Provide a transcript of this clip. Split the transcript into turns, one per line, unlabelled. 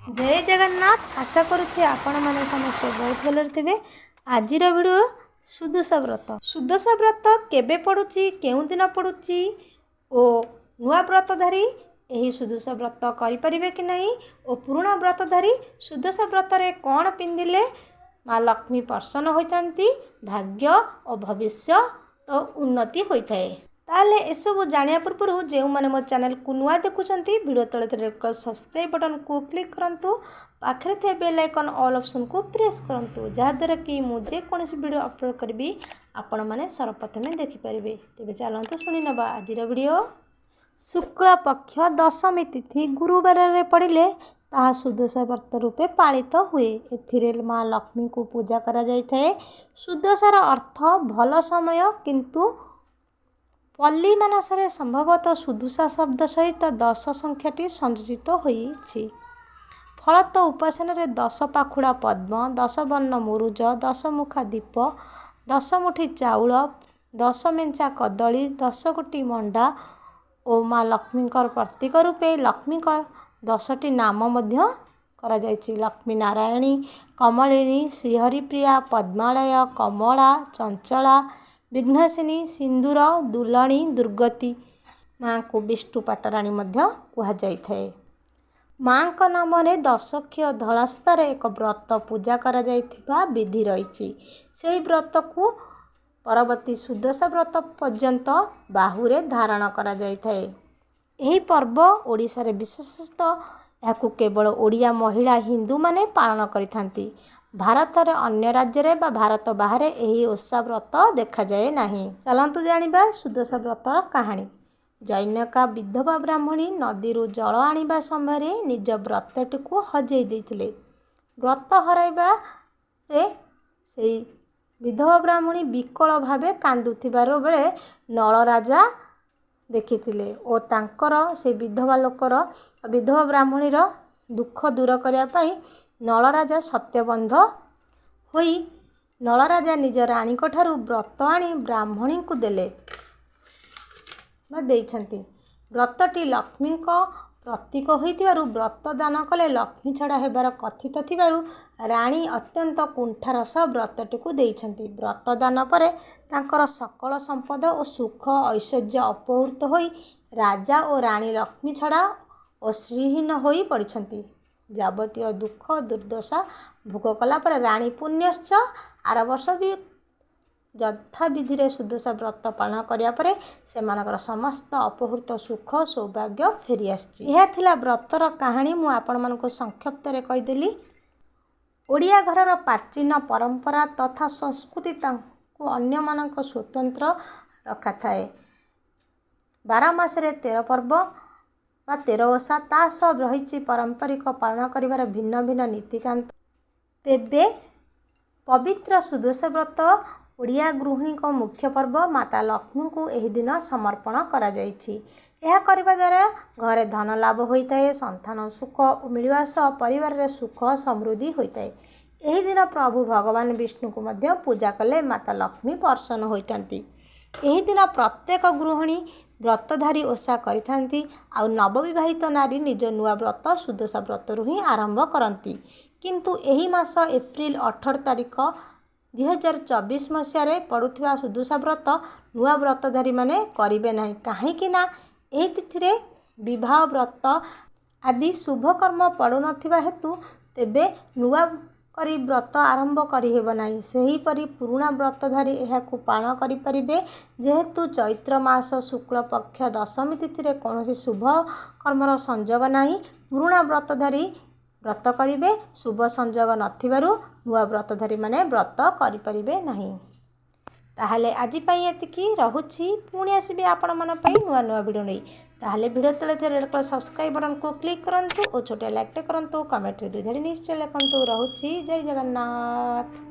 जय जगन्नाथ। आशा करुच्छे आपण मैंने समस्त बहुत भल थे। आज वीडियो सुदशा व्रत। सुदशा व्रत केबे पड़ुची, केउं दिन पड़ुची ओ नुआ व्रतधारी यही सुदशा व्रत करें कि नहीं और पुराणा व्रतधारी सुदशा व्रत रे कौन पिंधिले माँ लक्ष्मी प्रसन्न होती, भाग्य और भविष्य तो उन्नति होता है। ताले एसबू जानिया पूर्व जो मैंने मो चैनल को नुआ देखुंत वीडियो तले सब्सक्राइब बटन को क्लिक करूँ, पाखे थे बेल आइकन ऑल ऑप्शन को प्रेस करूँ, जहाद्वारा कि मुझे कौन वीडियो अपलोड करी आपण मैंने सर्वप्रथमे देखिपारे। तेज चलते शुणी नवा आज वीडियो। शुक्ल पक्ष दशमी तिथि गुरुवार रे पड़े ताहा सुदशा व्रत रूपे पालित हुए। एथिरे माँ लक्ष्मी को पूजा करा जाय थाए। सुदशार अर्थ भल समय, किंतु पल्ली मानसरे संभवतः सुदशा शब्द सहित 10 संख्याटी संयोजित होइछि। फलत उपासन 10 पाखुड़ा पद्म, 10 वर्ण मुरुज, 10 मुखा दीप, 10 मुठी चाउल, 10 मेंचा कदली, 10 कोटी मंडा और माँ लक्ष्मीकर प्रतीक रूपे लक्ष्मीकर 10टी नाम मध्य करा जायछि। लक्ष्मी नारायणी, कमलिनी, श्रीहरिप्रिया, पद्मालय, कमला, चंचला, विघ्नासिनी, सिंदूर, दुलणी, दुर्गति। माँ को विष्णु पाटराणी मध्य कहा जायଥାଏ। माँ का नाम ने 10 क्षय धला सूतार एक व्रत पूजा करा जायथिबा विधि रही। से व्रत को परवर्ती सुदशा व्रत पर्यंत बाहुरे धारण करा जायଥାଏ। यही पर्व ओडिशा रे विशेषतः याकू केवल ओडिया महिला हिंदू माने पालन करिथांती। भारत रे अन्य राज्य रे बा भारत बाहर यही ओषा व्रत देखा जाए नहीं। चलतु जानिबा सुदशा व्रतर कहानी। जैनका विधवा ब्राह्मणी नदी जल आनिबा समय निज व्रतटी को हजई देथिले। व्रत हराइबा रे से विधवा ब्राह्मणी विकल भावे कांदुथिबार बेले नल राजा देखिथिले और तांकर से विधवा लोकर विधवा ब्राह्मणीर दुख दूर करने पाई नल राजा सत्यबंध होई नल राजा निज राणी ठारू व्रत आनी ब्राह्मणी को देले देइछंती। व्रतटी लक्ष्मी प्रतीक होइतिबारु व्रत दान कले लक्ष्मी छड़ा हेबार कथित थिबारु राणी अत्यंत कुंठार सह व्रतटी को देइछंती। व्रत दान परे तांकर सकल संपद और सुख ऐश्वर्य अपहृत होई राजा और राणी लक्ष्मी छड़ा और श्रीहीन होई पड़िछंती। जावतीय दुख दुर्दशा भोग कला पर राणी पुण्यश्च आर वर्ष भी यथा विधि रे सुदशा व्रत पालन करिया परे सेमानकर समस्त अपहृत सुख सौभाग्य फेरी आछि। यह थिला व्रतर कहानी। मु आपण मानको संक्षिप्त रे कहिदेली। ओडिया घरर प्राचीन परंपरा तथा संस्कृति तांको अन्य मानक स्वतंत्र रखा थाए। 12 मासरे 13 पर्व बा 13 ओषा ता सब रही पारंपरिक पालन करिवार भिन्न भिन्न नीतिकांत। तेबे पवित्र सुदशा व्रत ओडिया गृहिणी को मुख्य पर्व माता लक्ष्मी को यही दिन समर्पण करा जायछि। यह करबा द्वारा घरे धन लाभ होता है, संतान सुख मिलवा सह परिवार रे सुख समृद्धि होता है। यही दिन प्रभु भगवान विष्णु को मध्य पूजा कले माता लक्ष्मी प्रसन्न होइतांती। यही दिन प्रत्येक गृहिणी व्रतधारी ओषा करिथांती। आ नवविवाहित नारी निज नुआ व्रत सुदशा व्रत ही आरंभ करती। किंतु यही मास एप्रिल 18 तारिख 2024 मसीह पड़ुवा सुदशा व्रत नुआ व्रतधारी माने करिवे नहीं। कहीं ना यही तिथि विवाह व्रत आदि शुभ कर्म पड़ु नथिबा हेतु तेबे नुआ करी व्रत आरंभ करिहेब नाही। सेहीपरि पुराणा व्रतधारी एहाकु पालन करि परिबे। जेहेतु चैत्र मास शुक्ल पक्ष दशमी तिथि रे कौनसी शुभ कर्मर संयोग नाही, पुराणा व्रतधारी व्रत करिबे। शुभ संयोग नथिबारु नुआ व्रतधारी माने व्रत करि परिबे नाही। ताहले आजि पई एतिकी रहुछि। पुणी आसीबे आपण मन पई नुआ नुआ वीडियो नै। ताहले वीडियो तले थे रेड कलर सब्सक्राइब बटन को क्लिक करंतु और छोटे लाइक टे करंतु, कमेंट रे 2 धड़ी निश्चय लिखंतु। रहुछि। जय जगन्नाथ।